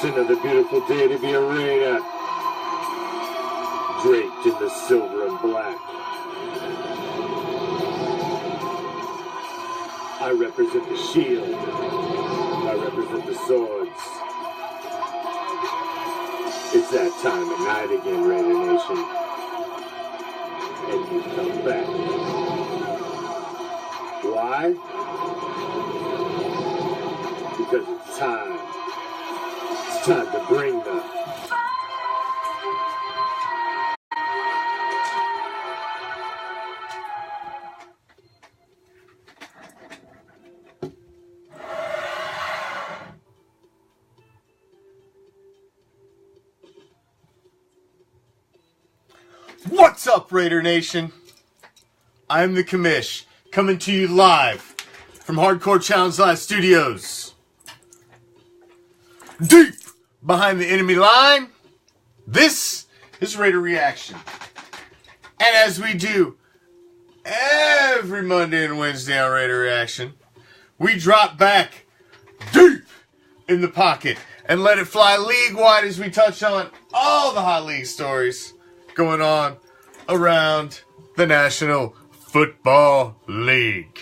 It's another beautiful day to be a Raider, draped in the silver and black. I represent the shield. I represent the swords. It's that time of night again, Raider Nation. And you come back. Why? Because it's time. It's time to bring the... What's up, Raider Nation? I'm the Commish, coming to you live from Hardcore Challenge Live Studios. Deep behind the enemy line, this is Raider Reaction. And as we do every Monday and Wednesday on Raider Reaction, we drop back deep in the pocket and let it fly league-wide as we touch on all the hot league stories going on around the National Football League.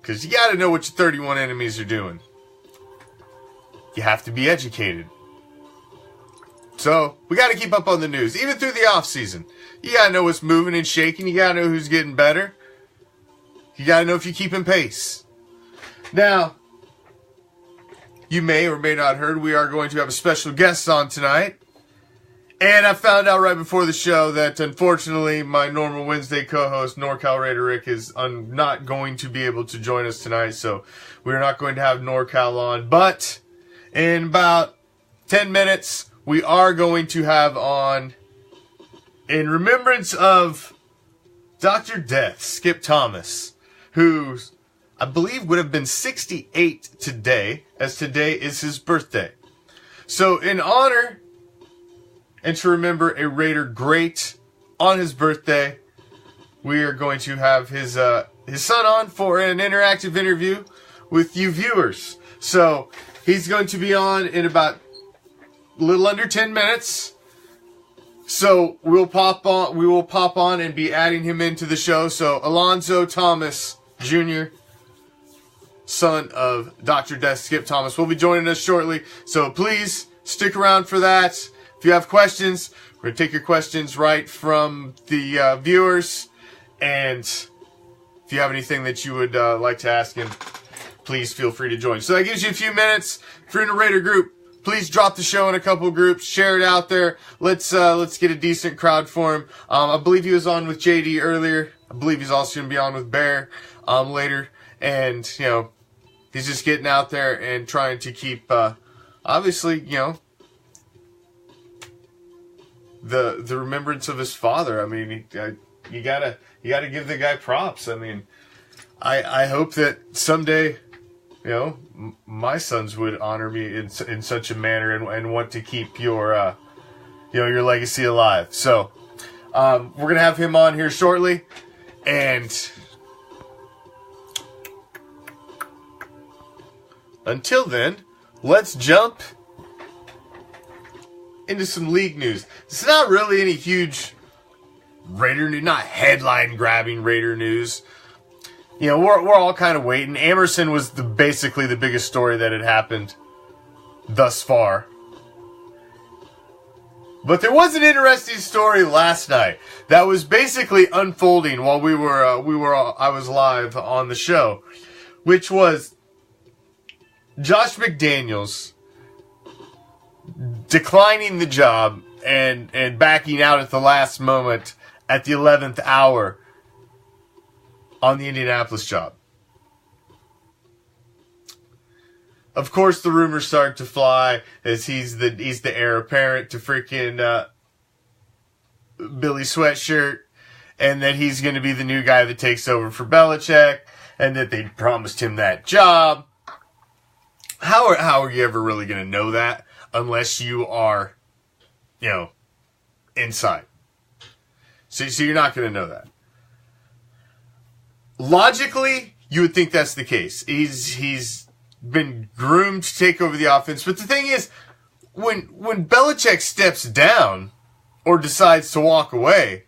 Because you got to know what your 31 enemies are doing. You have to be educated. So, we got to keep up on the news, even through the off season. You got to know what's moving and shaking. You got to know who's getting better. You got to know if you're keeping pace. Now, you may or may not have heard, we are going to have a special guest on tonight. And I found out right before the show that, unfortunately, my normal Wednesday co-host, NorCal Raider Rick, is not going to be able to join us tonight. So we're not going to have NorCal on. But in about 10 minutes, we are going to have on, in remembrance of Dr. Death, Skip Thomas, who I believe would have been 68 today, as today is his birthday. So in honor... and to remember a Raider great on his birthday, we are going to have his son on for an interactive interview with you viewers. So he's going to be on in about a little under 10 minutes. So we will pop on and be adding him into the show. So Alonzo Thomas Jr., son of Dr. Death Skip Thomas, will be joining us shortly. So please stick around for that. If you have questions, we're going to take your questions right from the viewers. And if you have anything that you would like to ask him, please feel free to join. So that gives you a few minutes. If you're in a Raider group, please drop the show in a couple of groups. Share it out there. Let's get a decent crowd for him. I believe he was on with JD earlier. I believe he's also going to be on with Bear later. And, you know, he's just getting out there and trying to keep, obviously, you know, the remembrance of his father. I mean, you gotta give the guy props. I mean, I hope that someday, you know, my sons would honor me in such a manner and want to keep your your legacy alive. So we're gonna have him on here shortly, and until then, let's jump into some league news. It's not really any huge Raider news, not headline-grabbing Raider news. You know, we're all kind of waiting. Emerson was basically the biggest story that had happened thus far. But there was an interesting story last night that was basically unfolding while I was live on the show, which was Josh McDaniels declining the job and backing out at the last moment at the 11th hour on the Indianapolis job. Of course, the rumors start to fly as he's the heir apparent to freaking Billy Sweatshirt, and that he's going to be the new guy that takes over for Belichick, and that they promised him that job. How are you ever really going to know that? Unless you are, you know, inside. So you're not going to know that. Logically, you would think that's the case. He's been groomed to take over the offense. But the thing is, when Belichick steps down or decides to walk away,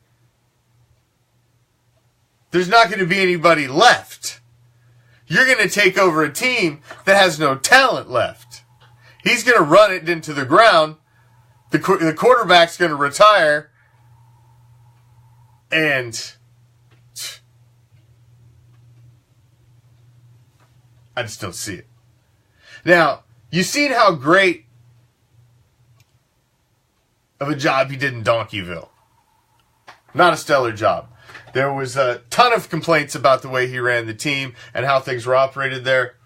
there's not going to be anybody left. You're going to take over a team that has no talent left. He's going to run it into the ground. The quarterback's going to retire. And I just don't see it. Now, you've seen how great of a job he did in Donkeyville. Not a stellar job. There was a ton of complaints about the way he ran the team and how things were operated there.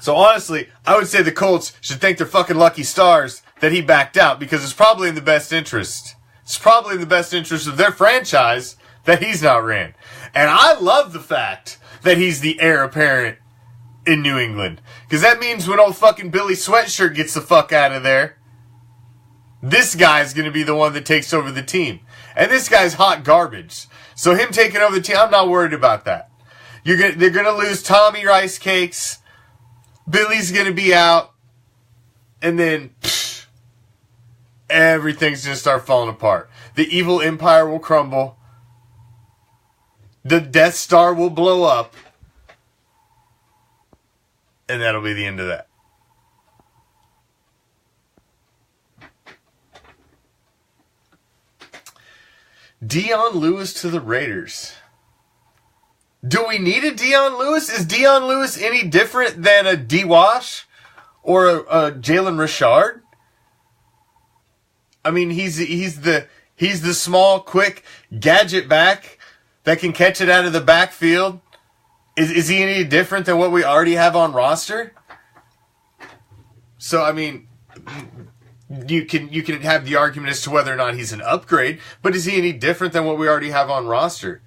So honestly, I would say the Colts should thank their fucking lucky stars that he backed out, because it's probably in the best interest. It's probably in the best interest of their franchise that he's not ran. And I love the fact that he's the heir apparent in New England. Because that means when old fucking Billy Sweatshirt gets the fuck out of there, this guy's going to be the one that takes over the team. And this guy's hot garbage. So him taking over the team, I'm not worried about that. They're going to lose Tommy Rice Cakes. Billy's going to be out. And then everything's going to start falling apart. The evil empire will crumble. The Death Star will blow up. And that'll be the end of that. Dion Lewis to the Raiders. Do we need a Dion Lewis? Is Dion Lewis any different than a D-Wash or a Jalen Richard? I mean, he's the small, quick gadget back that can catch it out of the backfield. Is he any different than what we already have on roster? So I mean, you can have the argument as to whether or not he's an upgrade, but is he any different than what we already have on roster?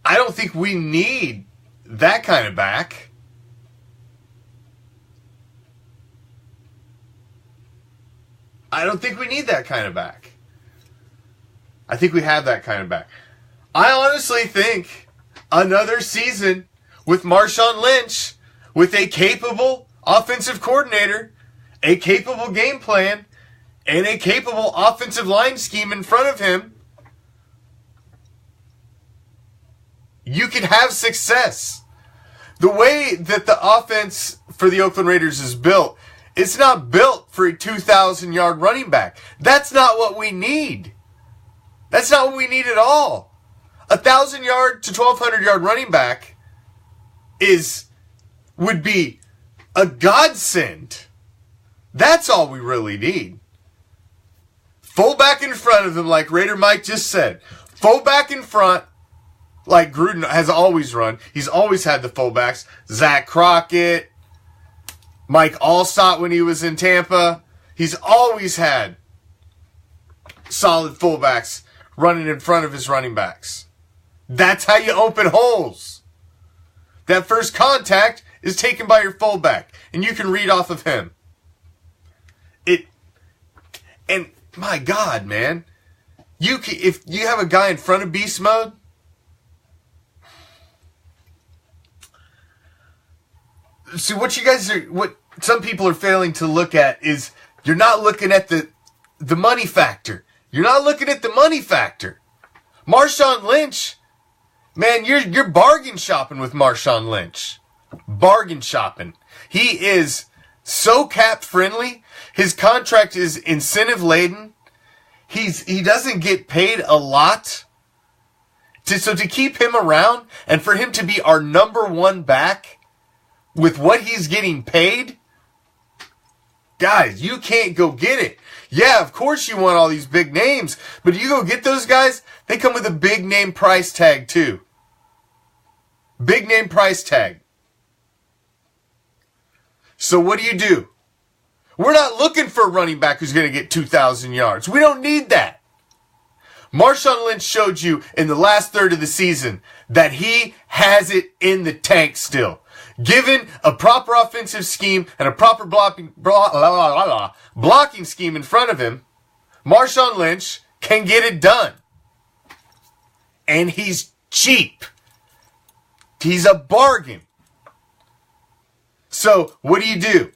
I don't think we need that kind of back. I don't think we need that kind of back. I think we have that kind of back. I honestly think another season with Marshawn Lynch, with a capable offensive coordinator, a capable game plan, and a capable offensive line scheme in front of him, you can have success. The way that the offense for the Oakland Raiders is built, it's not built for a 2,000-yard running back. That's not what we need. That's not what we need at all. A 1,000-yard to 1,200-yard running back would be a godsend. That's all we really need. Fullback in front of him, like Raider Mike just said. Fullback in front, like Gruden has always run. He's always had the fullbacks. Zach Crockett, Mike Allstott when he was in Tampa. He's always had solid fullbacks running in front of his running backs. That's how you open holes. That first contact is taken by your fullback, and you can read off of him. And my God, man, if you have a guy in front of beast mode, see what some people are failing to look at is you're not looking at the money factor. You're not looking at the money factor. Marshawn Lynch, man, you're bargain shopping with Marshawn Lynch. Bargain shopping. He is so cap friendly. His contract is incentive laden. He doesn't get paid a lot. So to keep him around and for him to be our number one back with what he's getting paid, guys, you can't go get it. Yeah, of course you want all these big names, but you go get those guys, they come with a big name price tag too. Big name price tag. So what do? We're not looking for a running back who's going to get 2,000 yards. We don't need that. Marshawn Lynch showed you in the last third of the season that he has it in the tank still. Given a proper offensive scheme and a proper blocking scheme in front of him, Marshawn Lynch can get it done. And he's cheap. He's a bargain. So, what do?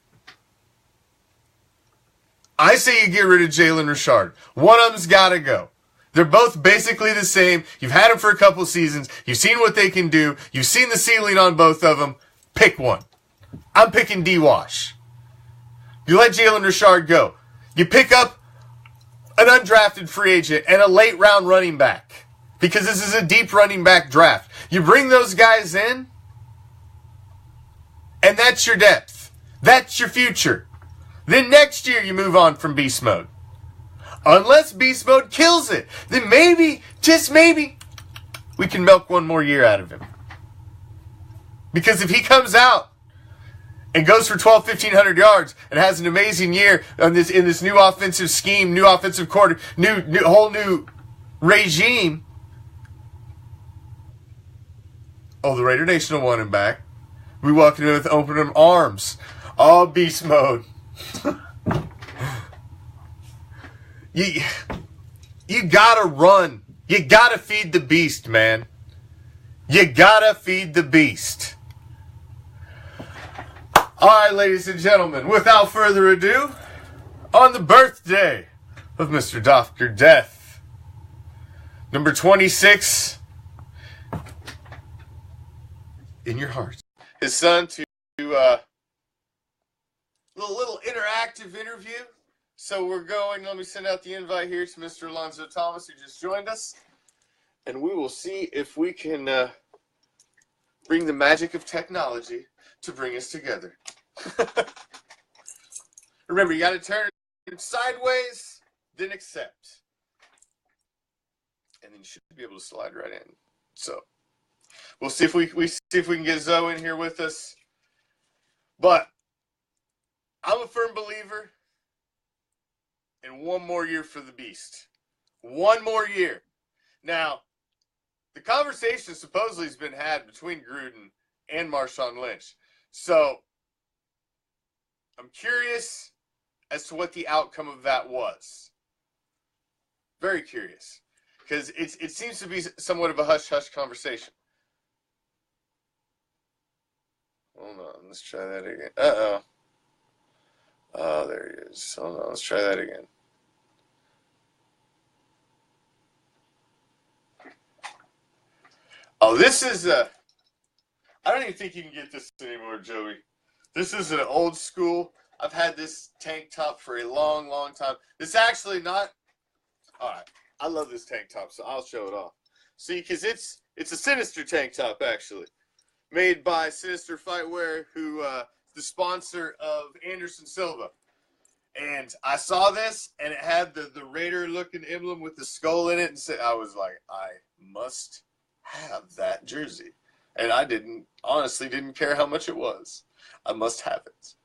I say you get rid of Jalen Richard. One of them's got to go. They're both basically the same. You've had them for a couple seasons. You've seen what they can do. You've seen the ceiling on both of them. Pick one. I'm picking D-Wash. You let Jalen Richard go. You pick up an undrafted free agent and a late round running back. Because this is a deep running back draft. You bring those guys in, and that's your depth. That's your future. Then next year you move on from beast mode. Unless beast mode kills it, then maybe, just maybe, we can milk one more year out of him. Because if he comes out and goes for 1,200-1,500 yards and has an amazing year in this new offensive scheme, new offensive quarter, whole new regime, the Raider Nation will want him back. We welcome him with open arms. Oh, beast mode. You gotta run. You gotta feed the beast, man. You gotta feed the beast. All right, ladies and gentlemen, without further ado, on the birthday of Mr. Dr. Death, number 26 in your heart, his son to a little interactive interview. So we're going, let me send out the invite here to Mr. Alonzo Thomas, who just joined us. And we will see if we can bring the magic of technology to bring us together. Remember, you got to turn it sideways, then accept. And then you should be able to slide right in. So we'll see if we can get Zoe in here with us. But I'm a firm believer in one more year for the beast. One more year. Now, the conversation supposedly has been had between Gruden and Marshawn Lynch. So, I'm curious as to what the outcome of that was. Very curious. Because it seems to be somewhat of a hush-hush conversation. Hold on, let's try that again. Uh-oh. Oh, there he is. Hold on, let's try that again. Oh, this is I don't even think you can get this anymore, Joey. This is an old school. I've had this tank top for a long, long time. It's actually not. All right, I love this tank top, so I'll show it off. See, because it's a Sinister tank top, actually. Made by Sinister Fightwear, who the sponsor of Anderson Silva. And I saw this, and it had the Raider-looking emblem with the skull in it, and I was like, I must have that jersey. And I honestly didn't care how much it was. I must have it.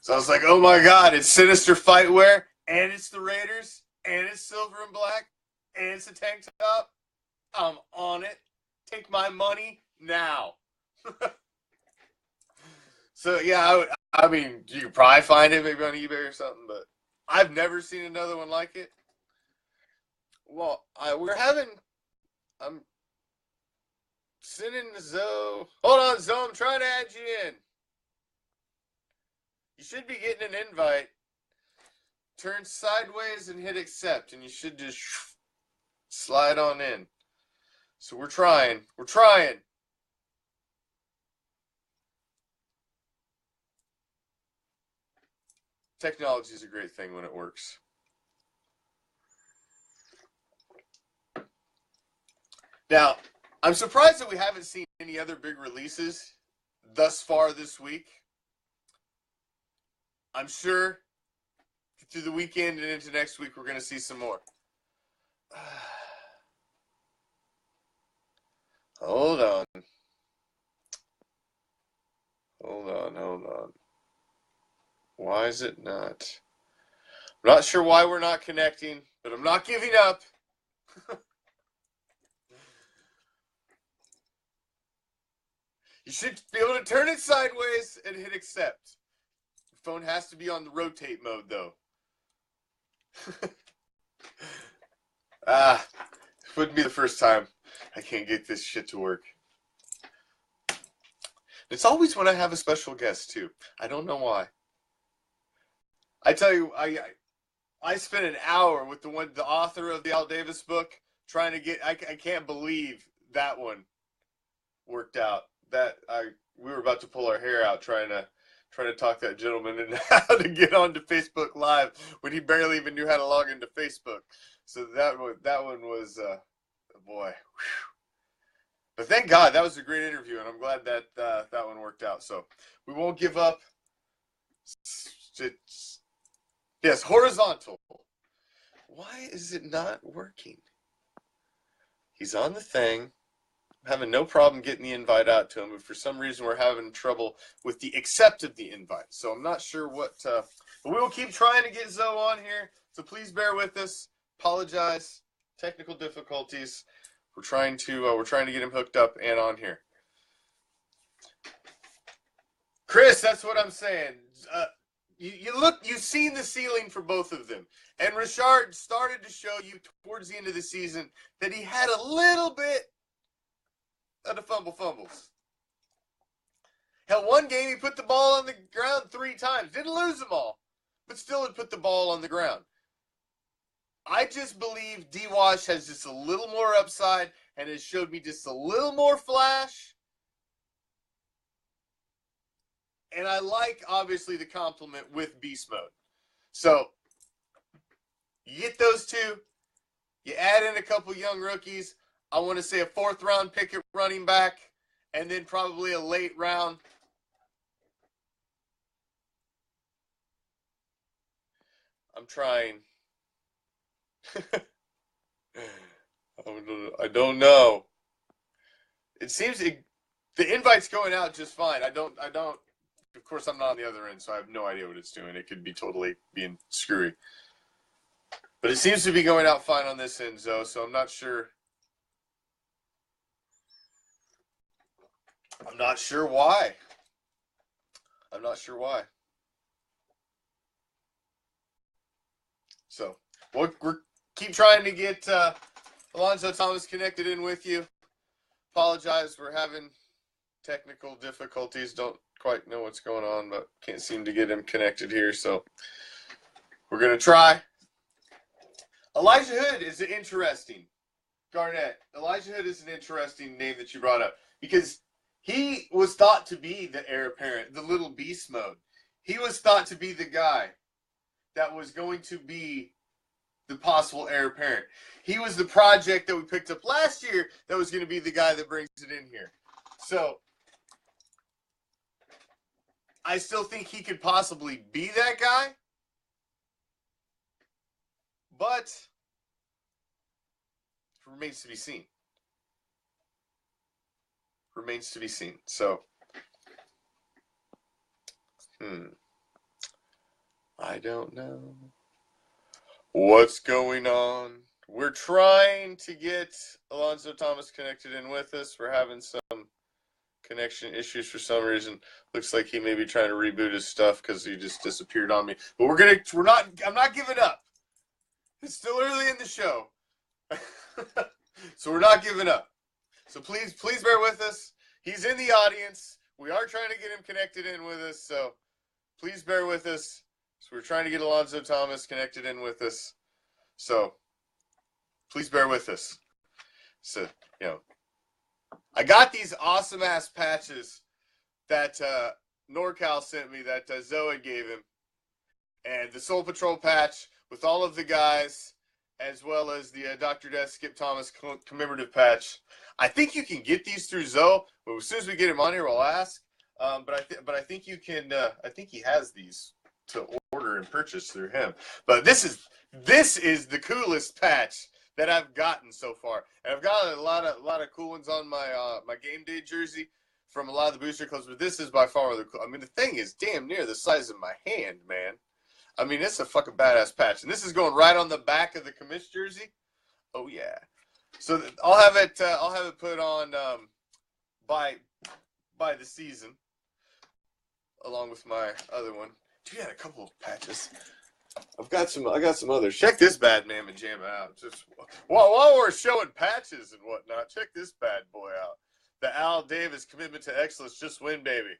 So I was like, oh my God, it's Sinister Fightwear, and it's the Raiders, and it's silver and black, and it's a tank top. I'm on it. Take my money now. So yeah, I mean, you could probably find it maybe on eBay or something, but I've never seen another one like it. Well, I'm sending Zoe. Hold on, Zoe, I'm trying to add you in. You should be getting an invite. Turn sideways and hit accept, and you should just slide on in. So we're trying. We're trying. Technology is a great thing when it works. Now, I'm surprised that we haven't seen any other big releases thus far this week. I'm sure through the weekend and into next week we're going to see some more. Hold on. Hold on. Why is it not? I'm not sure why we're not connecting, but I'm not giving up. You should be able to turn it sideways and hit accept. The phone has to be on the rotate mode, though. It wouldn't be the first time. I can't get this shit to work. It's always when I have a special guest, too. I don't know why. I tell you, I spent an hour with the author of the Al Davis book trying to get. I can't believe that one worked out. We were about to pull our hair out trying to talk that gentleman into how to get onto Facebook Live when he barely even knew how to log into Facebook. So that one was boy. Whew. But thank God that was a great interview, and I'm glad that that one worked out. So we won't give up. Yes, horizontal. Why is it not working? He's on the thing. I'm having no problem getting the invite out to him, but for some reason we're having trouble with the accept of the invite. So I'm not sure what, but we will keep trying to get Zoe on here. So please bear with us. Apologize. Technical difficulties. We're trying to get him hooked up and on here. Chris, that's what I'm saying. You've seen the ceiling for both of them. And Richard started to show you towards the end of the season that he had a little bit of the fumbles. Hell, one game he put the ball on the ground 3 times. Didn't lose them all, but still had put the ball on the ground. I just believe D-Wash has just a little more upside and has showed me just a little more flash. And I like, obviously, the compliment with beast mode. So, you get those two. You add in a couple young rookies. I want to say a 4th-round pick at running back. And then probably a late round. I'm trying. I don't know. It seems the invite's going out just fine. I don't. Of course, I'm not on the other end, so I have no idea what it's doing. It could be totally being screwy. But it seems to be going out fine on this end, Zoe, so I'm not sure. I'm not sure why. So, we're keep trying to get Alonzo Thomas connected in with you. Apologize, we're having technical difficulties. Don't quite know what's going on, but can't seem to get him connected here, so we're going to try. Elijah Hood is interesting. Garnett. Elijah Hood is an interesting name that you brought up because he was thought to be the heir apparent, the little beast mode. He was thought to be the guy that was going to be the possible heir apparent. He was the project that we picked up last year that was going to be the guy that brings it in here. So I still think he could possibly be that guy, but it remains to be seen. So, I don't know what's going on. We're trying to get Alonzo Thomas connected in with us. We're having some connection issues for some reason. Looks like he may be trying to reboot his stuff because he just disappeared on me. But I'm not giving up. It's still early in the show. So we're not giving up. So please bear with us. He's in the audience. We are trying to get him connected in with us. So please bear with us. So we're trying to get Alonzo Thomas connected in with us. So please bear with us. So, I got these awesome ass patches that NorCal sent me that Zoe gave him. And the Soul Patrol patch with all of the guys, as well as the Dr. Death Skip Thomas commemorative patch. I think you can get these through Zoe. But as soon as we get him on here, we'll ask. But I think you can. I think he has these to order and purchase through him. But this is the coolest patch that I've gotten so far. And I've got a lot of cool ones on my my game day jersey from a lot of the booster clubs. But this is by far the cool. I mean, the thing is damn near the size of my hand, man. I mean, it's a fucking badass patch. And this is going right on the back of the Commish jersey. Oh, yeah. So I'll have it put on by the season, along with my other one. Dude, I had a couple of patches. I got some others. Check this bad mamma jamma out. Just while we're showing patches and whatnot, check this bad boy out. The Al Davis commitment to excellence. Just win, baby.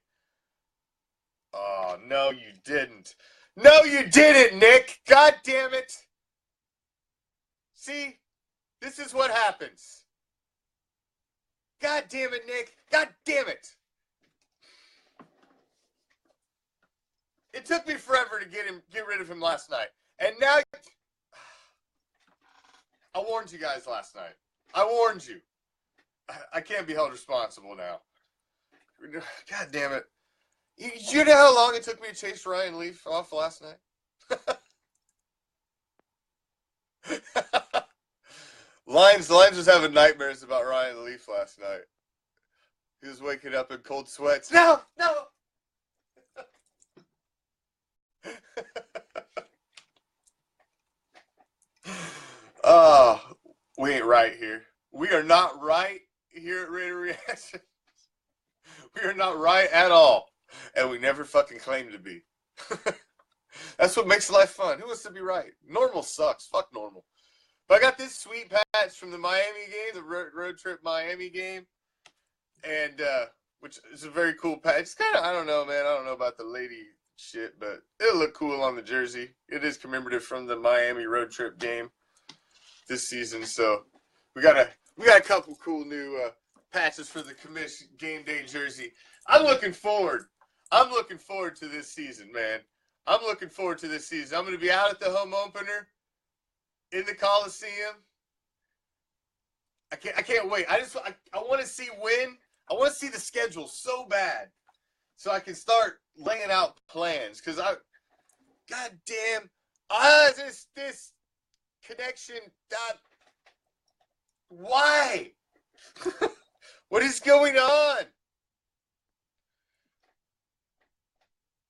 Oh, no, you didn't. No, you didn't, Nick. God damn it. See, this is what happens. God damn it, Nick. God damn it. It took me forever to get rid of him last night. And now, I warned you guys last night. I warned you. I can't be held responsible now. God damn it. You know how long it took me to chase Ryan Leaf off last night? Lions was having nightmares about Ryan Leaf last night. He was waking up in cold sweats. No! Oh, we ain't right here. We are not right here at Raider Reaction. We are not right at all. And we never fucking claim to be. That's what makes life fun. Who wants to be right? Normal sucks. Fuck normal. But I got this sweet patch from the Miami game, the road trip Miami game. And, which is a very cool patch. It's kind of, I don't know, man. I don't know about the lady shit, but it'll look cool on the jersey. It is commemorative from the Miami road trip game this season. So we got a couple cool new patches for the Commish game day jersey. I'm looking forward to this season, man. I'm looking forward to this season. I'm going to be out at the home opener in the Coliseum. I can't wait. I want to see when. I want to see the schedule so bad so I can start laying out plans. Because goddamn, this connection, why? What is going on?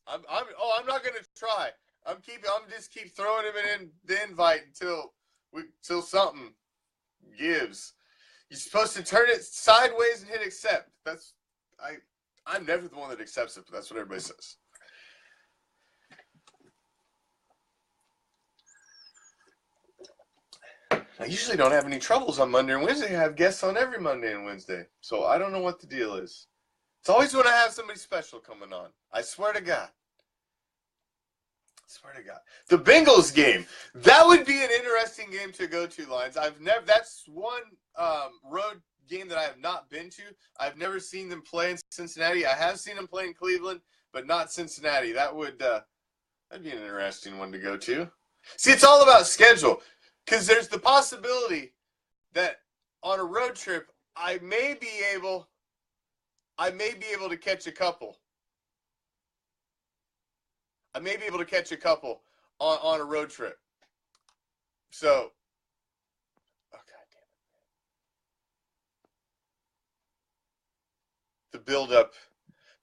I'm not gonna try. I'm just keep throwing him in the invite until something gives. You're supposed to turn it sideways and hit accept. I'm never the one that accepts it, but that's what everybody says. I usually don't have any troubles on Monday and Wednesday. I have guests on every Monday and Wednesday. So I don't know what the deal is. It's always when I have somebody special coming on. I swear to God. The Bengals game. That would be an interesting game to go to, Lions. That's one road game that I have not been to. I've never seen them play in Cincinnati. I have seen them play in Cleveland, but not Cincinnati. That'd be an interesting one to go to. See, it's all about schedule. Because there's the possibility that on a road trip, I may be able to catch a couple. I may be able to catch a couple on a road trip. So, oh God damn it. The build-up.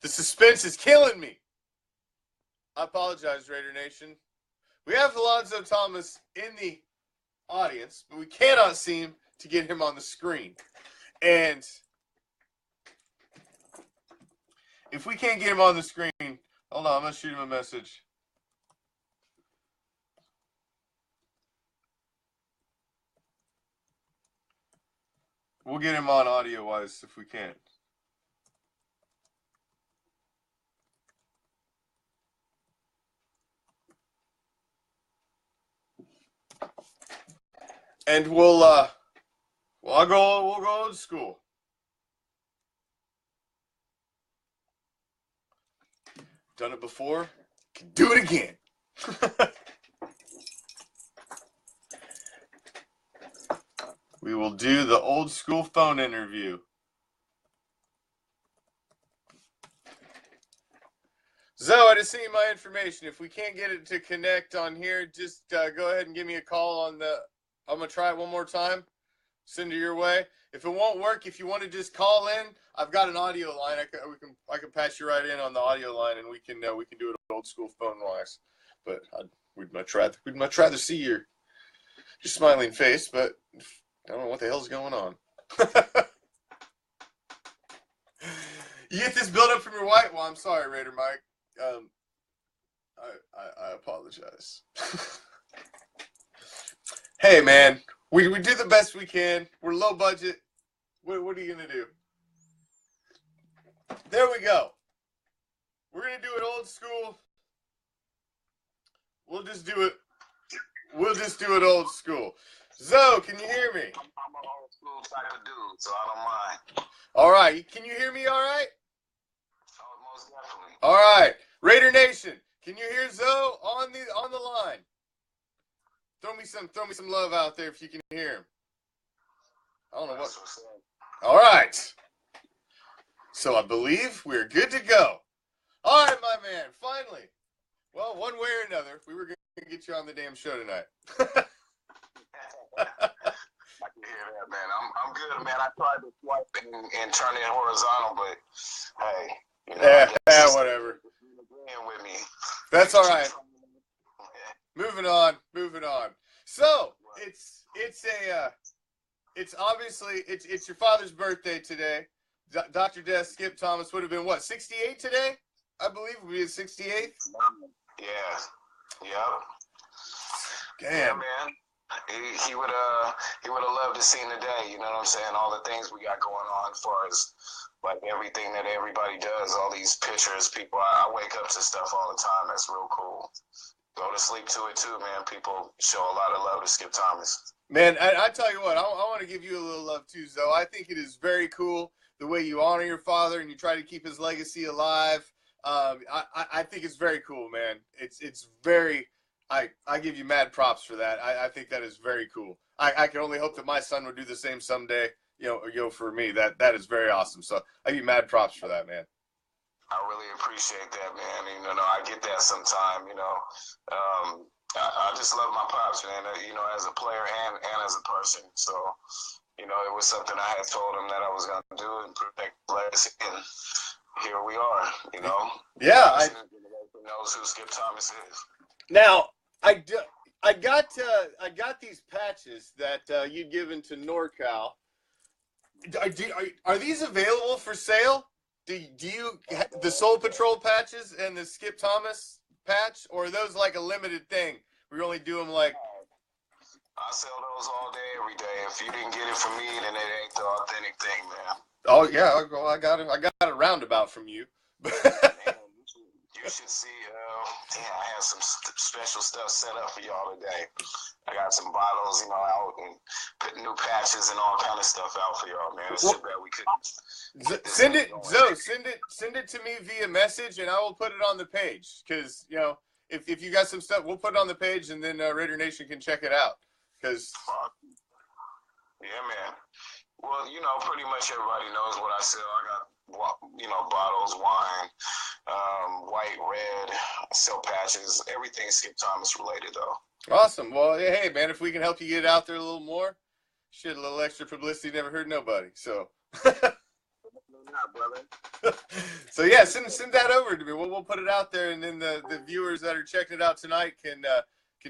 The suspense is killing me. I apologize, Raider Nation. We have Alonzo Thomas in the audience, but we cannot seem to get him on the screen. And if we can't get him on the screen, hold on, I'm going to shoot him a message. We'll get him on audio-wise if we can't. And we'll go old school. Done it before, can do it again. We will do the old school phone interview. Zoe, I just sent you my information. If we can't get it to connect on here, just go ahead and give me a call on the. I'm gonna try it one more time. Send it your way. If it won't work, if you want to just call in, I've got an audio line. I can patch you right in on the audio line, and we can do it old school phone wise. But we'd much rather see your smiling face. But I don't know what the hell's going on. You get this build up from your wife. Well, I'm sorry, Raider Mike. I apologize. Hey, man, we do the best we can. We're low budget. What are you going to do? There we go. We're going to do it old school. We'll just do it old school. Zoe, can you hear me? I'm an old school type of dude, so I don't mind. All right. Can you hear me all right? Oh, most definitely. All right. Raider Nation, can you hear Zoe on the line? Throw me some love out there if you can hear him. I don't know what. All right. So I believe we're good to go. All right, my man. Finally. Well, one way or another, we were going to get you on the damn show tonight. I can hear that, man. I'm good, man. I tried to swipe and turn it horizontal, but hey, you know, yeah, whatever. With me. That's all right. Moving on. So it's obviously your father's birthday today. Dr. Death Skip Thomas would have been what, 68 today? I believe would be his 68th. Yeah. Damn. Yeah, man. He would have loved to seen the day. You know what I'm saying? All the things we got going on as far as like everything that everybody does, all these pictures, people. I wake up to stuff all the time. That's real cool. Go to sleep to it too, man. People show a lot of love to Skip Thomas. Man, I tell you what, I want to give you a little love too, Zoe. I think it is very cool the way you honor your father and you try to keep his legacy alive. I think it's very cool, man. It's very. I give you mad props for that. I think that is very cool. I can only hope that my son would do the same someday. For me, that is very awesome. So I give you mad props for that, man. I really appreciate that, man. I get that sometime. I just love my pops, man. As a player and as a person. So, it was something I had told him that I was gonna do and protect the legacy, and here we are. Yeah, knows who Skip Thomas is. Now, I got these patches that you'd given to NorCal. Are these available for sale? Do you the Soul Patrol patches and the Skip Thomas patch, or are those like a limited thing? We only do them like. I sell those all day, every day. If you didn't get it from me, then it ain't the authentic thing, man. Oh yeah, I got it. I got a roundabout from you. You should see. I have some special stuff set up for y'all today. I got some bottles, out and putting new patches and all kind of stuff out for y'all, man. It's too bad we couldn't. Send it to me via message, and I will put it on the page. Because if you got some stuff, we'll put it on the page, and then Raider Nation can check it out. Because yeah, man. Well, pretty much everybody knows what I sell. I got bottles, wine, white, red, I sell patches, everything Skip Thomas related though. Awesome. Well, hey man, if we can help you get out there a little more, shit, a little extra publicity never hurt nobody. So. So yeah, send that over to me. We'll put it out there, and then the viewers that are checking it out tonight can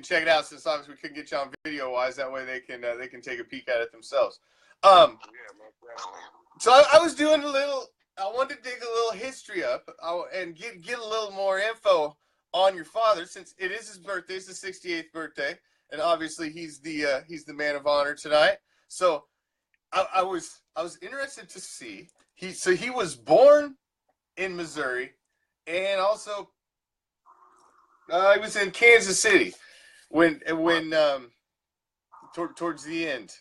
check it out. Since obviously we couldn't get you on video wise, that way they can take a peek at it themselves. Yeah, man, definitely. So I was doing I wanted to dig a little history up and get a little more info on your father, since it is his birthday. It's the 68th birthday, and obviously he's the man of honor tonight. So I was interested to see he was born in Missouri, and also he was in Kansas City when towards the end.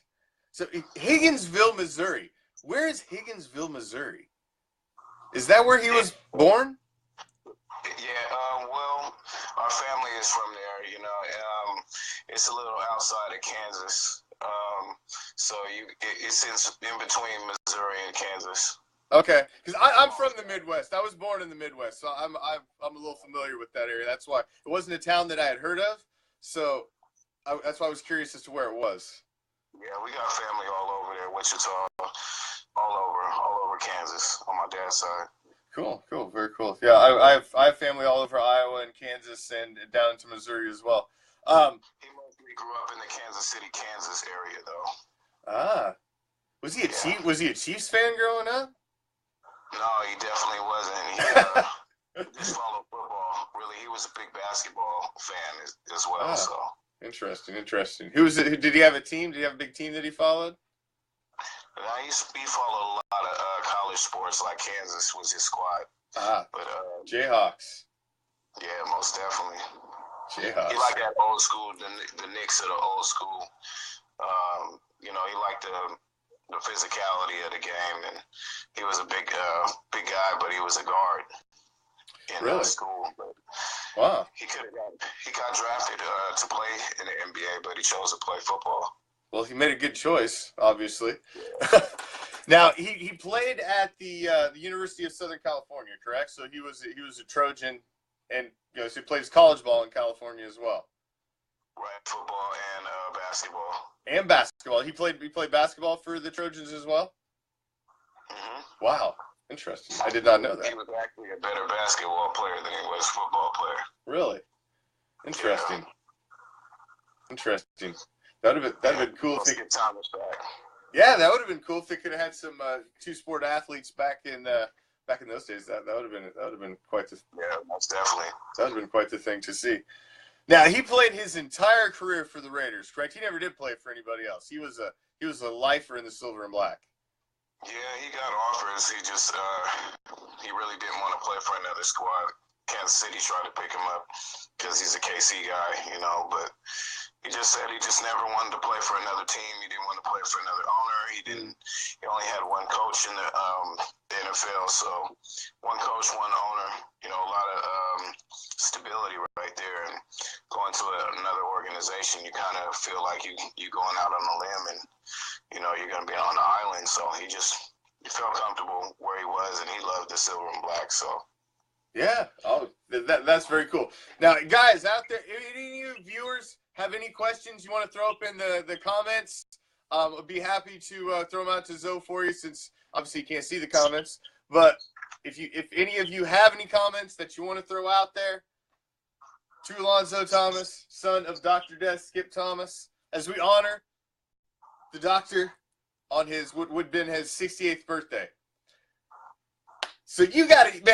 So Higginsville, Missouri. Where is Higginsville, Missouri? Is that where he was born? Yeah, well, our family is from there, it's a little outside of Kansas. So it's in between Missouri and Kansas. Okay, because I'm from the Midwest. I was born in the Midwest, so I'm a little familiar with that area. That's why it wasn't a town that I had heard of. So that's why I was curious as to where it was. Yeah, we got family all over there, Wichita, all over Kansas on my dad's side. Cool, very cool. Yeah, I have family all over Iowa and Kansas and down into Missouri as well. He mostly grew up in the Kansas City, Kansas area, though. Was he a Chiefs fan growing up? No, he definitely wasn't. He just followed football. really, he was a big basketball fan as well. Ah. So Interesting. Who was it? Did he have a team? Did he have a big team that he followed? He followed a lot of college sports, like Kansas was his squad. But Jayhawks. Yeah, most definitely. Jayhawks. He liked that old school, the Knicks of the old school. He liked the physicality of the game, and he was a big guy, but he was a guard in school. But wow. He got drafted to play in the NBA, but he chose to play football. Well, he made a good choice, obviously. Yeah. Now he played at the University of Southern California, correct? So he was a Trojan, and so he plays college ball in California as well. Right, football and basketball. And basketball. He played basketball for the Trojans as well. Mm-hmm. Wow, interesting. I did not know that. He was actually a better basketball player than he was football player. Really? Interesting. Yeah. Interesting. That'd have been cool if they could Thomas back. Yeah, that would have been cool if they could have had some two-sport athletes back in those days. That would have been quite the most definitely. That would have been quite the thing to see. Now he played his entire career for the Raiders, correct? He never did play for anybody else. He was a lifer in the silver and black. Yeah, he got offers. He just he really didn't want to play for another squad. Kansas City tried to pick him up because he's a KC guy, but he just said he just never wanted to play for another team. He didn't want to play for another owner. He only had one coach in the NFL, so one coach, one owner. A lot of stability right there. And going to another organization, you kind of feel like you going out on a limb, and you're going to be on the island. So he felt comfortable where he was, and he loved the silver and black. So. Yeah. Oh, that's very cool. Now, guys out there, any of you viewers have any questions you want to throw up in the comments? I'd be happy to throw them out to Zoe for you, since obviously you can't see the comments. But if any of you have any comments that you want to throw out there to Alonzo Thomas, son of Dr. Death Skip Thomas, as we honor the doctor on his would have been his 68th birthday. So you've got to give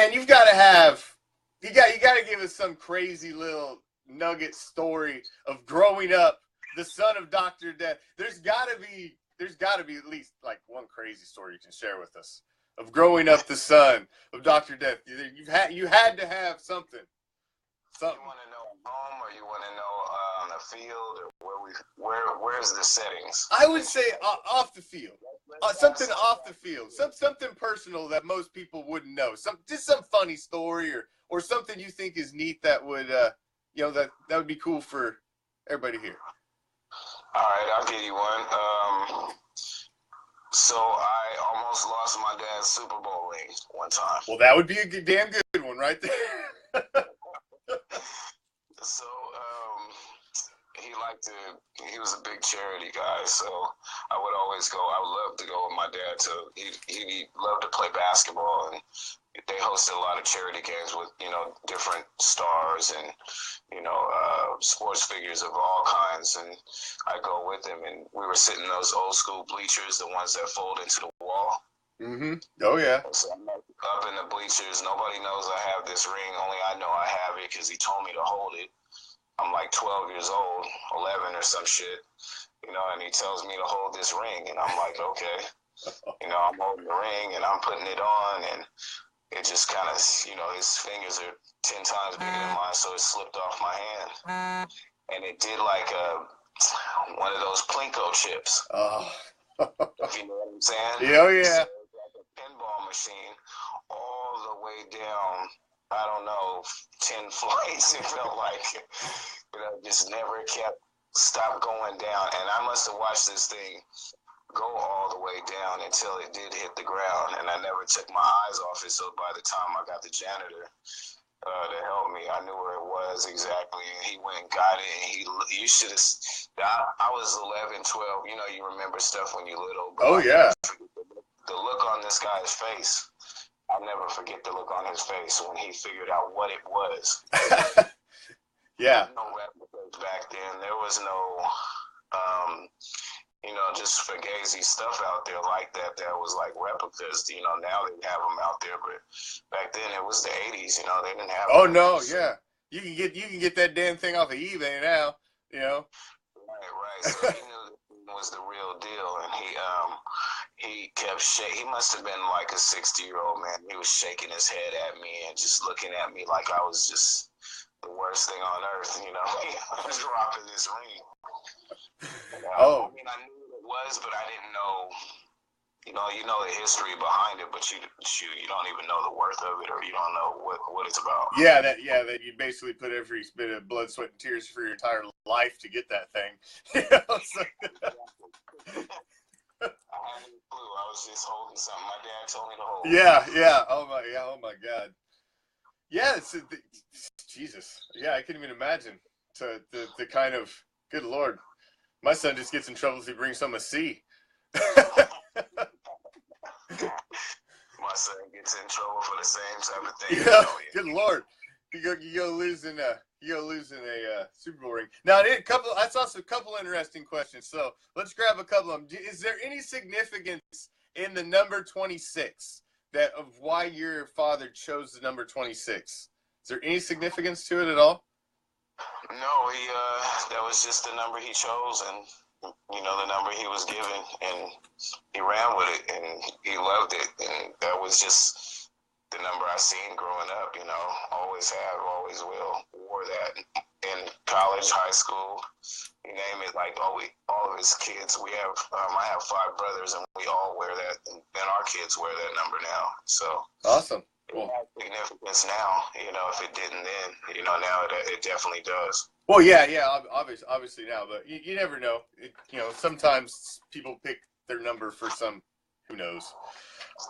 us some crazy little nugget story of growing up the son of Dr. Death. There's got to be at least like one crazy story you can share with us of growing up the son of Dr. Death. You had to have something. You want to know home, or you want to know on the field, or where's the settings? I would say off the field. Something off the field. Something personal that most people wouldn't know. Just some funny story or something you think is neat that would that would be cool for everybody to hear. All right, I'll give you one. So I almost lost my dad's Super Bowl ring one time. Well, that would be a damn good one right there. So he was a big charity guy, so I would always go. I would love to go with my dad he loved to play basketball, and they hosted a lot of charity games with different stars and sports figures of all kinds, and I'd go with him, and we were sitting in those old school bleachers, the ones that fold into the wall. Mm-hmm. Oh yeah. So I'm up in the bleachers. Nobody knows I have this ring. Only I know I have it because he told me to hold it. I'm like 12 years old, 11 or some shit, and he tells me to hold this ring, and I'm like, okay. I'm holding the ring, and I'm putting it on, and it just kind of, his fingers are 10 times bigger than mine, so it slipped off my hand. And it did like one of those Plinko chips. Oh. If you know what I'm saying? Yeah, yeah. So it's like a pinball machine all the way down, I don't know, 10 flights. It felt like, just never stopped going down. And I must have watched this thing go all the way down until it did hit the ground, and I never took my eyes off it. So by the time I got the janitor to help me, I knew where it was exactly, and he went and got it. And you should have. I was 11, 12. You remember stuff when you're little. But oh yeah. The look on this guy's face. I'll never forget the look on his face when he figured out what it was. Yeah. There was no replicas back then. There was no, just fugazi stuff out there like that was like replicas. Now they have them out there, but back then it was the 80s. They didn't have. Oh no, yeah. You can get that damn thing off of eBay now. You know. Right. So he knew that he was the real deal, and he kept shaking. He must have been like a 60-year-old man. He was shaking his head at me and just looking at me like I was just the worst thing on earth. You know, I was dropping this ring. Oh. I mean, I knew what it was, but I didn't know. You know the history behind it, but you don't even know the worth of it, or you don't know what it's about. Yeah, that you basically put every bit of blood, sweat, and tears for your entire life to get that thing. You know, so. I had no clue. I was just holding something my dad told me to hold. Yeah. Oh my God. Yeah, Jesus. Yeah, I couldn't even imagine the kind of, good Lord. My son just gets in trouble if he brings home a C. My son gets in trouble for the same type of thing. Yeah, good Lord. You go losing a Super Bowl ring. Now, I saw a couple interesting questions. So let's grab a couple of them. Is there any significance in the number 26 of why your father chose the number 26? Is there any significance to it at all? No, that was just the number he chose, and the number he was given, and he ran with it, and he loved it, and that was just the number I seen growing up. Always have, always will. Wore that in college, high school, you name it. Like all of his kids, we have. I have 5 brothers, and we all wear that, and our kids wear that number now. So awesome. Well, it has significance now. If it didn't then, now it definitely does. Well, yeah, obviously now, but you never know. Sometimes people pick their number for some, who knows.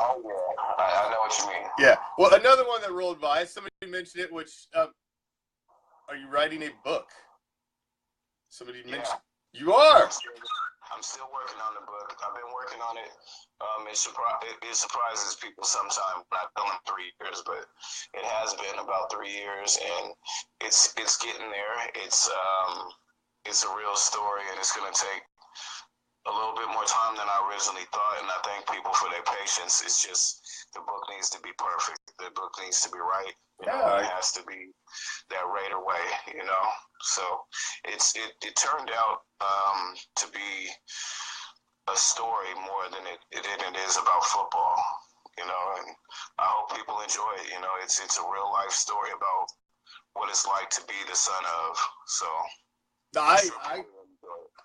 Oh, yeah. I know what you mean. Yeah. Well, another one that rolled by, somebody mentioned it, which, are you writing a book? Somebody mentioned. You are? I'm still working on the book. I've been working on it. It surprises people sometimes. Not only 3 years, but it has been about 3 years, and it's getting there. It's a real story, and it's going to take a little bit more time than I originally thought, and I thank people for their patience. It's just the book needs to be perfect. The book needs to be right. It has to be that RAIDER way, So it turned out to be a story more than it is about football, and I hope people enjoy it. It's a real life story about what it's like to be the son of. So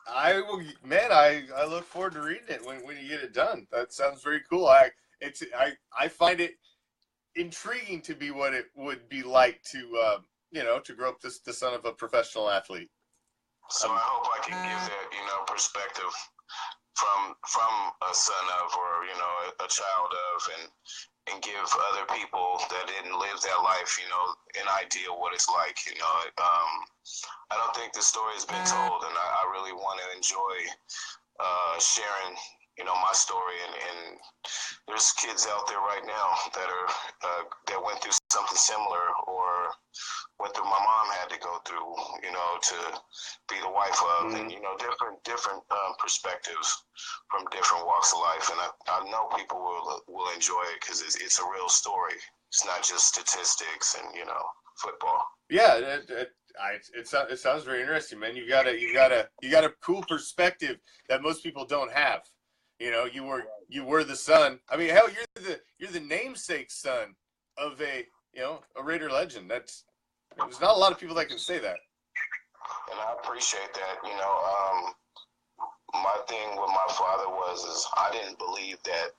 I will, man. I look forward to reading it when you get it done. That sounds very cool. I find it intriguing to be what it would be like to to grow up the son of a professional athlete. So I hope I can give that perspective from a son of, or a child of, and give other people that didn't live that life an idea what it's like. I don't think the story has been told, and I really want to enjoy sharing my story, and there's kids out there right now that are that went through something similar, or what my mom had to go through, to be the wife of, and different perspectives from different walks of life, and I know people will enjoy it because it's a real story. It's not just statistics and football. Yeah, it sounds very interesting, man. You got a cool perspective that most people don't have. You were the son. I mean, hell, you're the namesake son of a RAIDER legend. There's not a lot of people that can say that. And I appreciate that. My thing with my father is I didn't believe that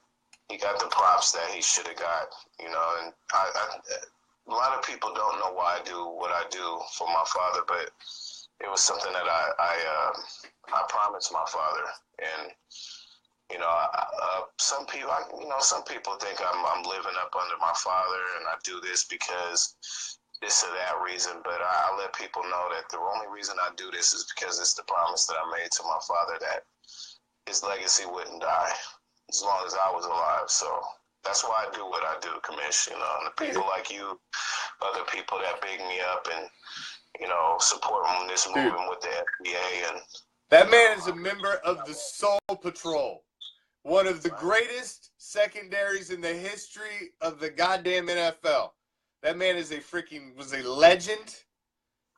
he got the props that he should have got. And a lot of people don't know why I do what I do for my father, but it was something that I promised my father. And some people think I'm living up under my father, and I do this because this or that reason, but I let people know that the only reason I do this is because it's the promise that I made to my father that his legacy wouldn't die as long as I was alive. So that's why I do what I do, Commish. And the people like you, other people that big me up and support this movement with the FBA, and that man is a member of the Soul Patrol. One of the greatest secondaries in the history of the goddamn NFL. That man was a legend.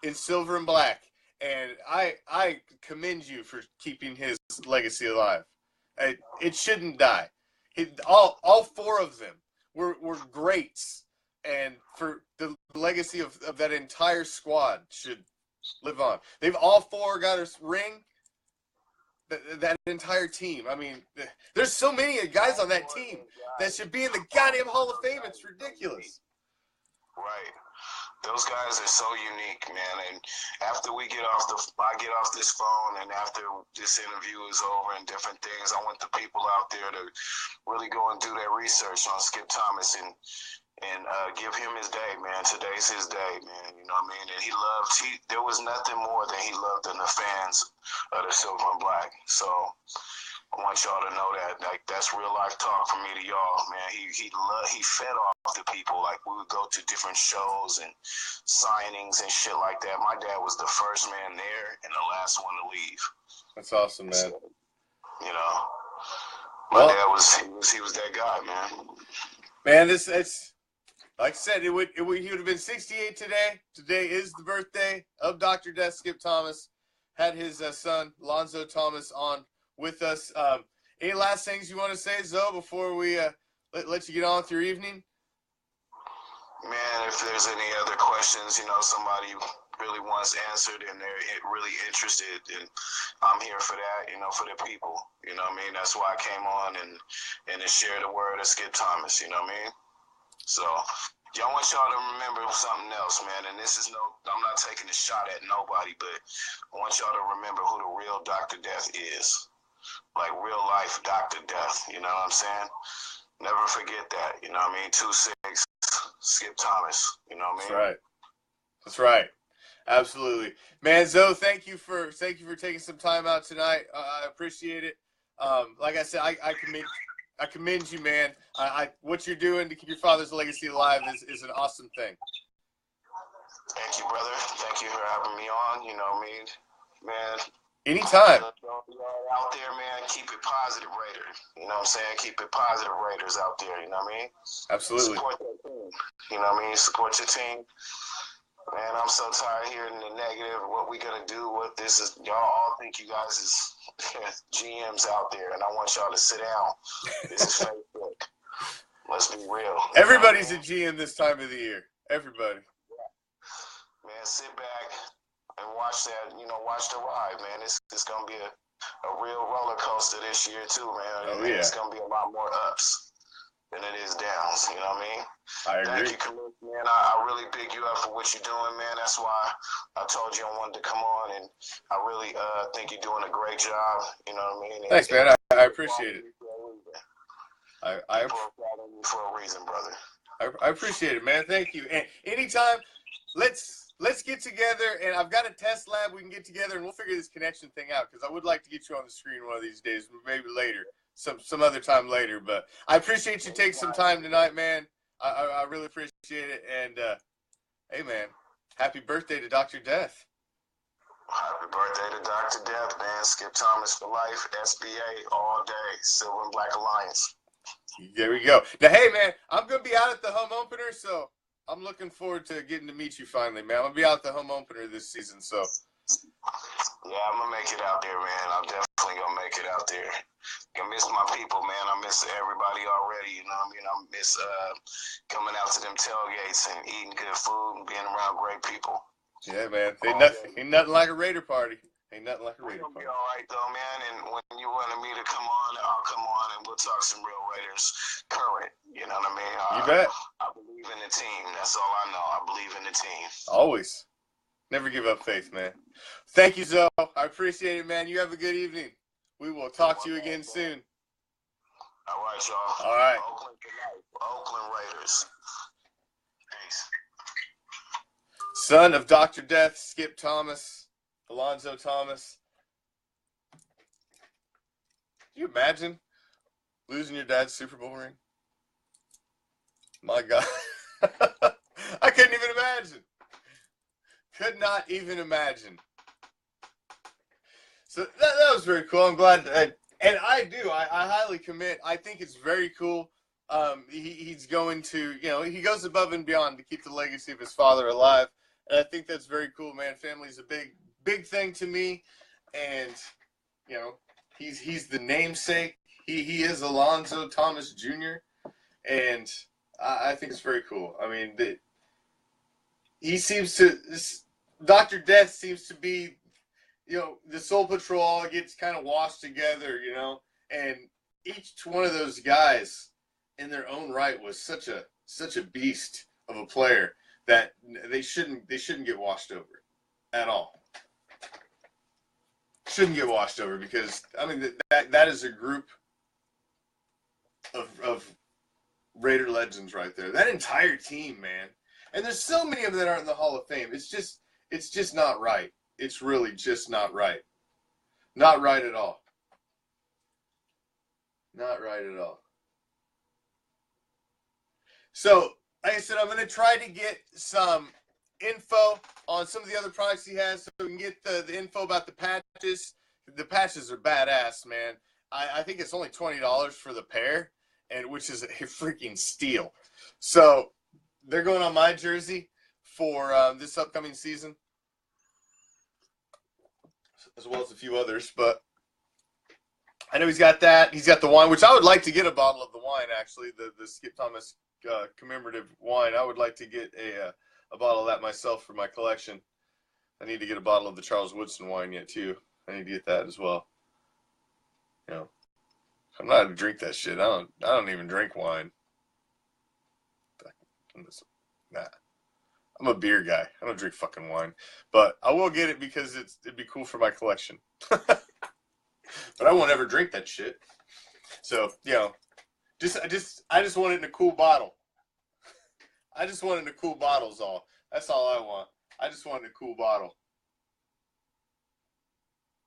in silver and black, and I commend you for keeping his legacy alive. It shouldn't die. All four of them were greats, and for the legacy of that entire squad should live on. They've all four got a ring. That entire team. I mean, there's so many guys on that team that should be in the goddamn Hall of Fame. It's ridiculous. Right. Those guys are so unique, man. And after I get off this phone, and after this interview is over and different things, I want the people out there to really go and do their research on Skip Thomas and give him his day, man. Today's his day, man. You know what I mean? And there was nothing more that he loved than the fans of the silver and black. So I want y'all to know that, like, that's real life talk from me to y'all, man. He fed off the people. Like, we would go to different shows and signings and shit like that. My dad was the first man there and the last one to leave. That's awesome, man. So, you know, my dad was that guy, man. Man, it's like I said, he would have been 68 today. Today is the birthday of Dr. Death. Skip Thomas had his son Alonzo Thomas on with us. Any last things you want to say, Zoe, before we let you get on with your evening? Man, if there's any other questions, you know, somebody really wants answered and they're really interested, and I'm here for that, you know, for the people. You know what I mean? That's why I came on and to share the word of Skip Thomas, you know what I mean? So, I want y'all to remember something else, man, and I'm not taking a shot at nobody, but I want y'all to remember who the real Dr. Death is. Like, real life Dr. Death, you know what I'm saying? Never forget that, you know what I mean? 2-6, Skip Thomas, you know what I mean? That's right. That's right. Absolutely. Man, Zoe, thank you for taking some time out tonight. I appreciate it. Like I said, I commend you, man. What you're doing to keep your father's legacy alive is an awesome thing. Thank you, brother. Thank you for having me on. You know what I mean? Man. Anytime. Out there, man, keep it positive, Raider. You know what I'm saying? Keep it positive, Raiders out there. You know what I mean? Absolutely. Support that team. You know what I mean? Support your team. Man, I'm so tired of hearing the negative. What we gonna do? What this is? Y'all all think you guys is GMs out there, and I want y'all to sit down. This is Facebook. Let's be real. Everybody's a GM this time of the year. Everybody. Man, sit back and watch that. You know, watch the ride, man. It's gonna be a real roller coaster this year too, man. Oh, yeah. It's gonna be a lot more ups than it is downs. You know what I mean? I agree. Thank you, Commish, man. I really big you up for what you're doing, man. That's why I told you I wanted to come on, and I really think you're doing a great job. You know what I mean? Thanks, man. I appreciate it. I for a reason, brother. I appreciate it, man. Thank you. And anytime, let's get together. And I've got a test lab. We can get together and we'll figure this connection thing out, because I would like to get you on the screen one of these days, maybe later, some other time later. But I appreciate you taking some time tonight, man. I really appreciate it. And hey, man, happy birthday to Dr. Death. Happy birthday to Dr. Death, man. Skip Thomas for life. SBA all day. Silver and Black Alliance. There we go. Now, hey, man, I'm going to be out at the home opener, so I'm looking forward to getting to meet you finally, man. I'm going to be out at the home opener this season, so. Yeah, I'm going to make it out there, man. I'm definitely going to make it out there. I miss my people, man. I miss everybody already, you know what I mean? I miss coming out to them tailgates and eating good food and being around great people. Yeah, man. Ain't nothing like a Raider party. Ain't nothing like a Raider party. Be all right, though, man. And when you wanted me to come on, I'll come on and we'll talk some real Raiders current. You know what I mean? You bet. I believe in the team. That's all I know. I believe in the team. Always. Never give up faith, man. Thank you, Zoe. I appreciate it, man. You have a good evening. We will talk to you again soon. All right, y'all. All right. Oakland Raiders. Peace. Son of Dr. Death, Skip Thomas, Alonzo Thomas. Can you imagine losing your dad's Super Bowl ring? My God. I couldn't even imagine. Could not even imagine. So that was very cool. I'm glad. And I highly commit. I think it's very cool. He's going to, he goes above and beyond to keep the legacy of his father alive. And I think that's very cool, man. Family's a big thing to me, and you know, he's the namesake. He is Alonzo Thomas Jr. and I think it's very cool. I mean, Dr. Death seems to be, the Soul Patrol all gets kind of washed together, and each one of those guys in their own right was such a beast of a player that they shouldn't get washed over at all. Shouldn't get washed over because I mean that is a group of Raider legends right there. That entire team, man. And there's so many of them that aren't in the Hall of Fame. It's just not right. It's really just not right. Not right at all. Not right at all. So, like I said, I'm going to try to get some info on some of the other products he has so we can get the info about the patches. The patches are badass, man. I think it's only $20 for the pair, and which is a freaking steal. So, they're going on my jersey for this upcoming season, as well as a few others. But I know he's got that. He's got the wine, which I would like to get a bottle of the wine, actually, the Skip Thomas commemorative wine. I would like to get a bottle of that myself for my collection. I need to get a bottle of the Charles Woodson wine yet, too. I need to get that as well. I'm not going to drink that shit. I don't even drink wine. Nah. I'm a beer guy. I don't drink fucking wine. But I will get it because it'd be cool for my collection. But I won't ever drink that shit. So, I just want it in a cool bottle. I just want it in a cool bottle is all. That's all I want. I just want it in a cool bottle.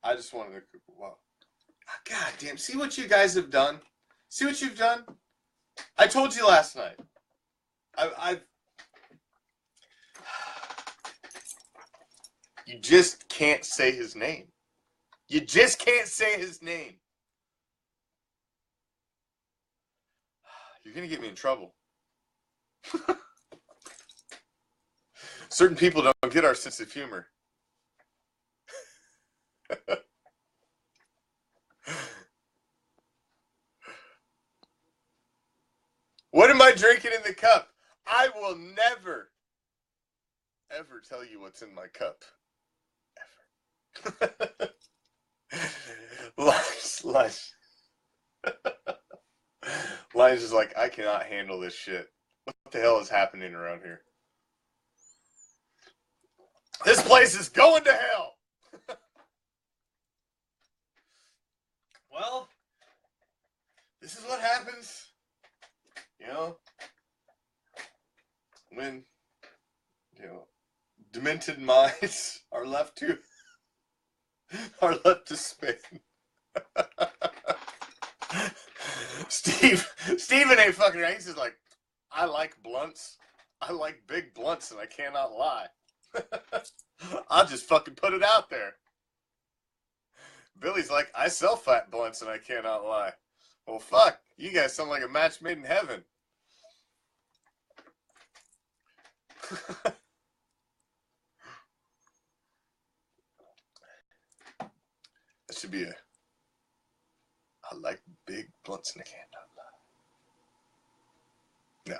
I just want it in a cool bottle. God damn. See what you guys have done? See what you've done? I told you last night. You just can't say his name. You just can't say his name. You're going to get me in trouble. Certain people don't get our sense of humor. What am I drinking in the cup? I will never, ever tell you what's in my cup. Ever. Lies. Lies is like, I cannot handle this shit. What the hell is happening around here? This place is going to hell. Well, this is what happens, when, demented minds are left to spin. Steven ain't fucking right. He's just like, I like blunts. I like big blunts, and I cannot lie. I'll just fucking put it out there. Billy's like, I sell fat blunts, and I cannot lie. Well, fuck. You guys sound like a match made in heaven. That should be I like big blunts and I cannot lie.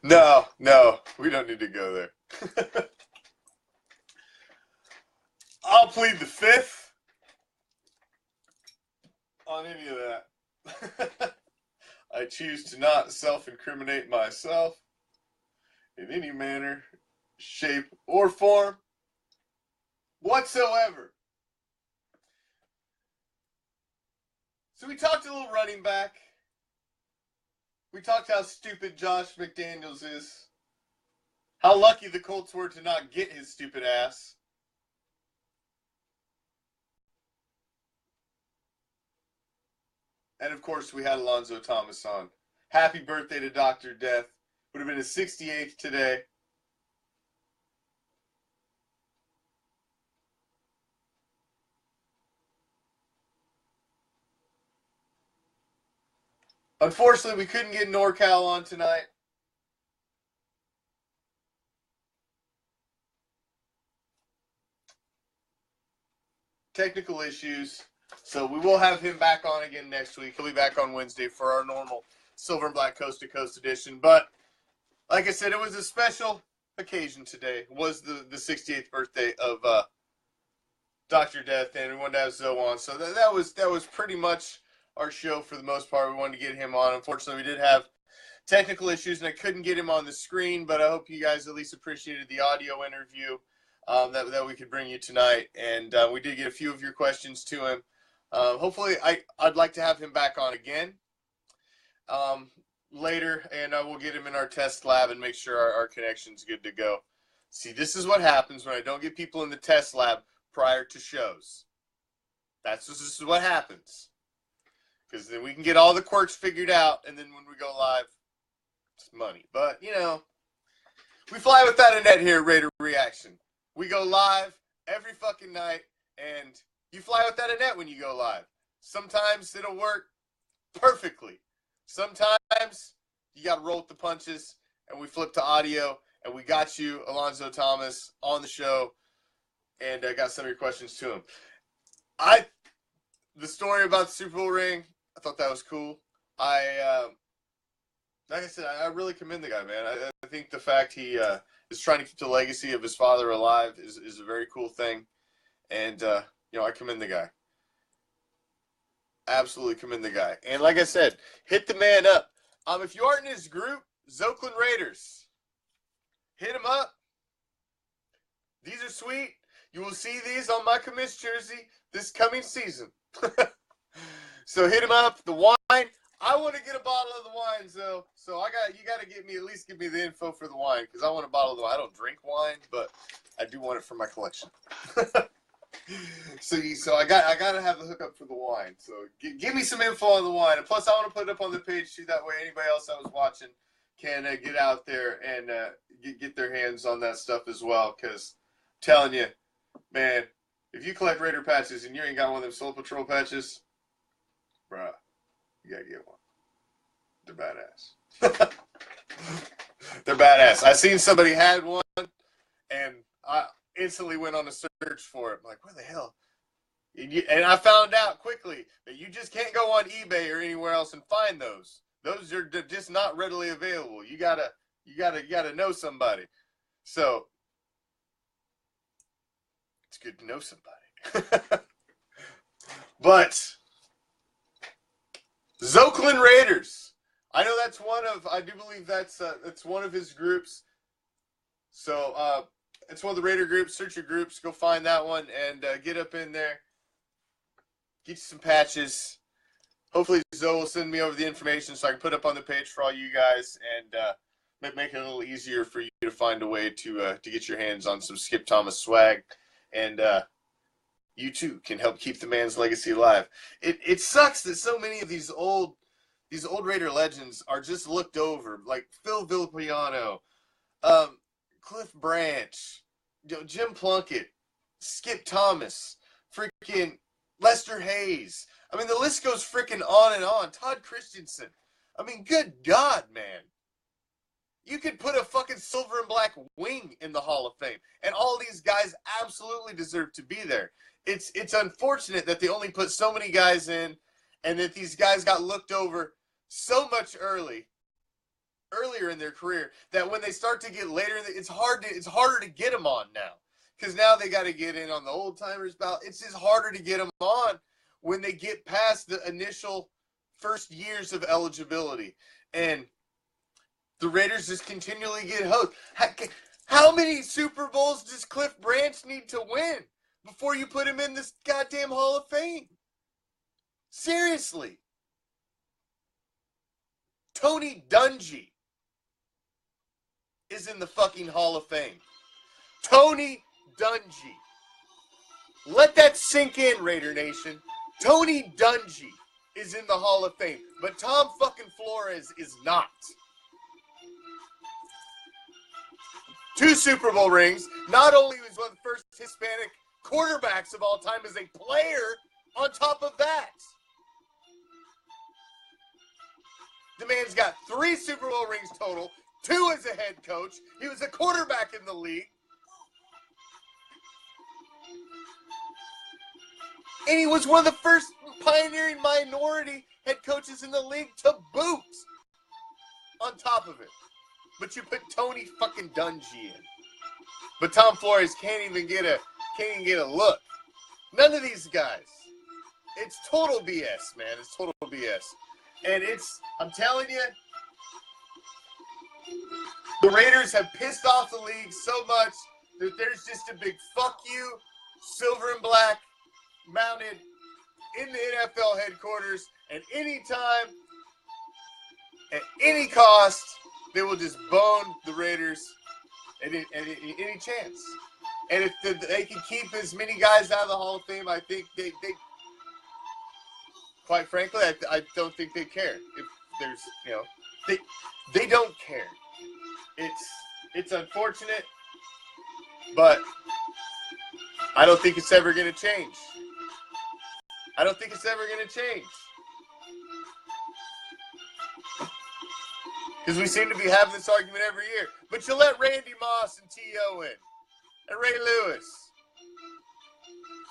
No. No, we don't need to go there. I'll plead the fifth on any of that. I choose to not self-incriminate myself in any manner, shape, or form whatsoever. So we talked a little running back. We talked how stupid Josh McDaniels is. How lucky the Colts were to not get his stupid ass. And of course, we had Alonzo Thomas on. Happy birthday to Dr. Death. Would have been his 68th today. Unfortunately, we couldn't get NorCal on tonight. technical issues. So we will have him back on again next week. He'll be back on Wednesday for our normal Silver and Black Coast to Coast edition. But like I said, it was a special occasion today. It was the 68th birthday of Dr. Death, and we wanted to have Zoe on. So that was pretty much our show for the most part. We wanted to get him on. Unfortunately, we did have technical issues, and I couldn't get him on the screen, but I hope you guys at least appreciated the audio interview that we could bring you tonight. And we did get a few of your questions to him. Hopefully, I'd like to have him back on again later, and I will get him in our test lab and make sure our connection's good to go. See, this is what happens when I don't get people in the test lab prior to shows. This is what happens. Because then we can get all the quirks figured out, and then when we go live, it's money. But, you know, we fly without a net here at Raider Reaction. We go live every fucking night, and you fly without a net when you go live. Sometimes it'll work perfectly. Sometimes you got to roll with the punches, and we flip to audio, and we got you, Alonzo Thomas, on the show, and I got some of your questions to him. The story about the Super Bowl ring, I thought that was cool. Like I said, I really commend the guy, man. I think the fact he is trying to keep the legacy of his father alive is a very cool thing. And, you know, I commend the guy. Absolutely commend the guy. And like I said, hit the man up. If you aren't in his group, Zoakland Raiders, hit him up. These are sweet. You will see these on my Commish jersey this coming season. So hit him up. The wine. I want to get a bottle of the wine, so you got to at least give me the info for the wine, because I want a bottle of the wine. I don't drink wine, but I do want it for my collection. So I got to have the hookup for the wine. So give me some info on the wine, and plus I want to put it up on the page too. That way anybody else that was watching can get out there and get their hands on that stuff as well. Because I'm telling you, man, if you collect Raider patches and you ain't got one of them Soul Patrol patches, bruh, you gotta get one. They're badass. They're badass. I seen somebody had one, and I instantly went on a search for it. I'm like, where the hell? And I found out quickly that you just can't go on eBay or anywhere else and find those. Those are just not readily available. You gotta know somebody. So it's good to know somebody. But Zoakland Raiders. I know that's I do believe that's one of his groups. So it's one of the Raider groups. Search your groups, go find that one, and get up in there. Get you some patches. Hopefully Zoe will send me over the information so I can put up on the page for all you guys, and make it a little easier for you to find a way to get your hands on some Skip Thomas swag, and you too can help keep the man's legacy alive. It sucks that so many of these old Raider legends are just looked over, like Phil Villapiano, Cliff Branch, Jim Plunkett, Skip Thomas, freaking Lester Hayes. I mean, the list goes freaking on and on. Todd Christensen. I mean, good God, man. You could put a fucking silver and black wing in the Hall of Fame, and all these guys absolutely deserve to be there. It's unfortunate that they only put so many guys in, and that these guys got looked over so much earlier in their career, that when they start to get later, it's harder to get them on now, because now they got to get in on the old timers ballot. It's just harder to get them on when they get past the initial first years of eligibility, and the Raiders just continually get hosed. How many Super Bowls does Cliff Branch need to win before you put him in this goddamn Hall of Fame? Seriously. Tony Dungy is in the fucking Hall of Fame. Tony Dungy. Let that sink in, Raider Nation. Tony Dungy is in the Hall of Fame, but Tom fucking Flores is not. 2 Super Bowl rings. Not only was one of the first Hispanic quarterbacks of all time as a player, on top of that, the man's got 3 Super Bowl rings total, 2 as a head coach. He was a quarterback in the league. And he was one of the first pioneering minority head coaches in the league to boot on top of it. But you put Tony fucking Dungy in. But Tom Flores can't even get a look. None of these guys. It's total BS, man. It's total BS. And I'm telling you, the Raiders have pissed off the league so much that there's just a big fuck you, silver and black, mounted in the NFL headquarters. And anytime, at any cost, they will just bone the Raiders at any chance. And if they can keep as many guys out of the Hall of Fame, I think they quite frankly, I don't think they care. If there's, they don't care. It's unfortunate, but I don't think it's ever going to change. I don't think it's ever going to change. Because we seem to be having this argument every year. But you let Randy Moss and T.O. in. And Ray Lewis.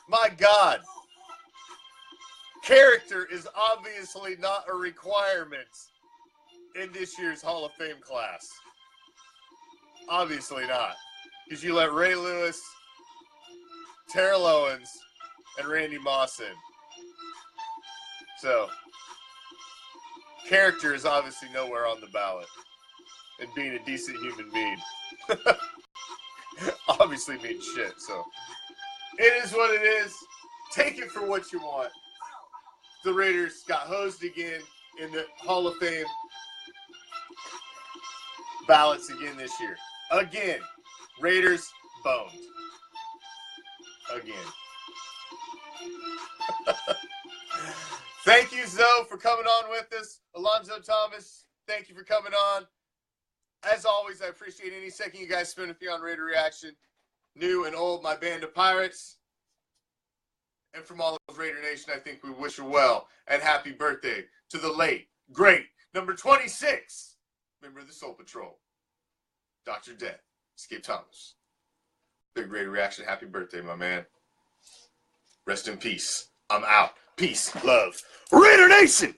My God. Character is obviously not a requirement in this year's Hall of Fame class. Obviously not. Because you let Ray Lewis, Terrell Owens, and Randy Moss in. So, character is obviously nowhere on the ballot. And being a decent human being obviously means shit. So, it is what it is. Take it for what you want. The Raiders got hosed again in the Hall of Fame ballots again this year. Again. Raiders boned. Again. Thank you, Zoe, for coming on with us. Alonzo Thomas, thank you for coming on. As always, I appreciate any second you guys spend with me on Raider Reaction. New and old, my band of pirates. And from all of Raider Nation, I think we wish her well. And happy birthday to the late, great, number 26, member of the Soul Patrol, Dr. Death, Skip Thomas. Big Raider Reaction, happy birthday, my man. Rest in peace. I'm out. Peace, love, Raider Nation!